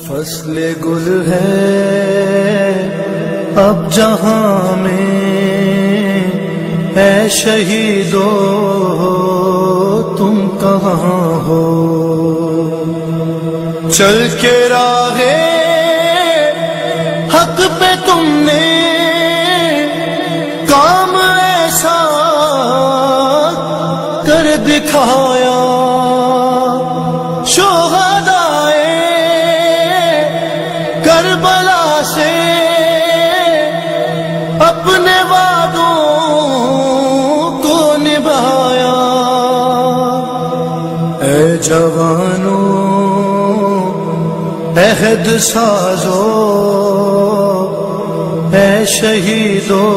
فصل گل ہے اب جہاں میں، اے شہیدو تم کہاں ہو؟ چل کے راہ حق پہ تم نے کام ایسا کر دکھایا، کربلا سے اپنے وعدوں کو نبھایا۔ اے جوانوں عہد سازو، اے شہیدو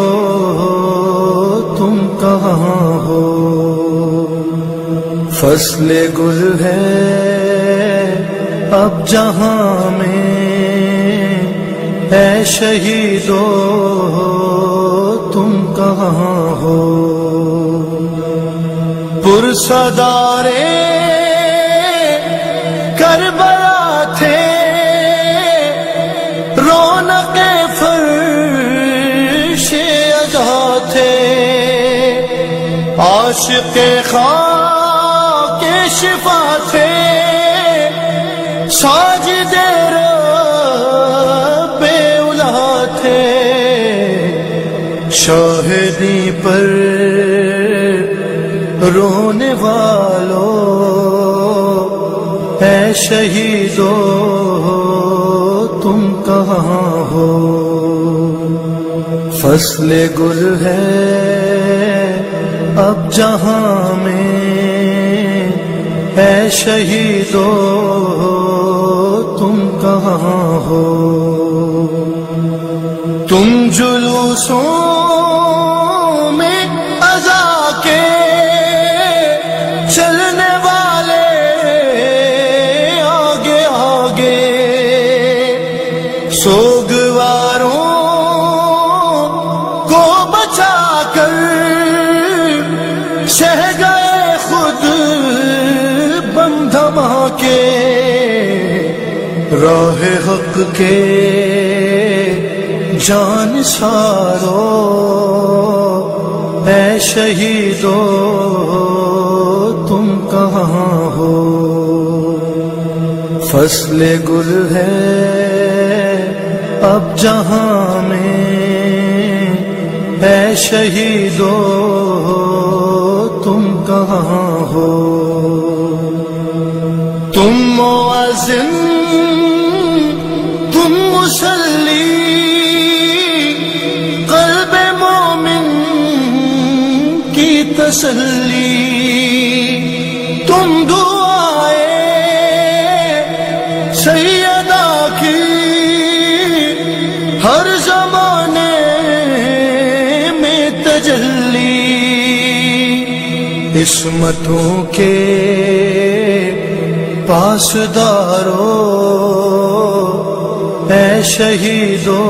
تم کہاں ہو؟ فصل گل ہے اب جہاں میں، اے شہیدو تم کہاں ہو؟ پرصدارے کربلا تھے، رونق فرش عزا تھے، عاشق خاک شفا تھے، ساجد رب اولا تھے، شاہدی پر رونے والوں، اے شہیدو تم کہاں ہو؟ فصل گل ہے اب جہاں میں، اے شہیدو تم کہاں ہو؟ تم جلوسوں میں عزا کے چلنے والے آگے آگے، سوگواروں کو بچا کر سہ گئے خود بم دھماکے، راہ حق کے جان سارو، اے شہیدو تم کہاں ہو؟ فصل گل ہے اب جہاں میں، اے شہیدو تم کہاں ہو؟ تم مؤذن تم مصلی، قلب مومن کی تسلی، تم دعائے سیدہ کی ہر زمانے میں تجلی، عصمتوں کے پاسدارو، اے شہیدو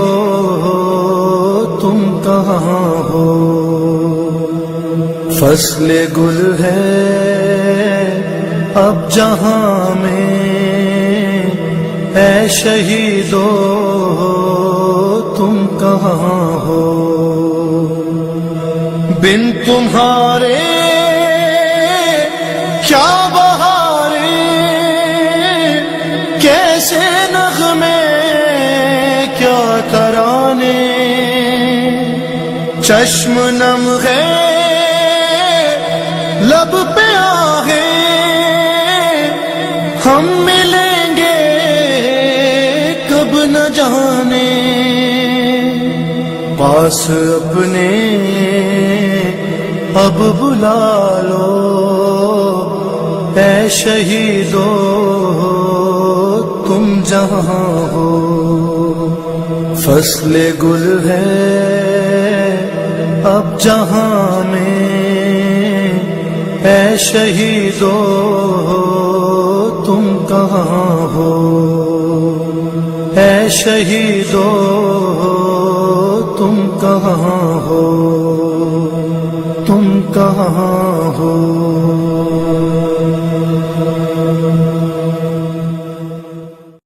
تم کہاں ہو؟ فصل گل ہے اب جہاں میں، اے شہیدو تم کہاں ہو؟ بن تمہارے کیا بہارے، کیسے نغمے کیا ترانے، چشم نم ہے لب پہ آگے، ہم ملیں گے کب نہ جانے، پاس اپنے اب بلا لو، اے شہیدو تم جہاں ہو؟ فصل گل ہے اب جہاں میں، اے شہیدو تم کہاں ہو؟ اے شہیدو تم کہاں ہو؟ تم کہاں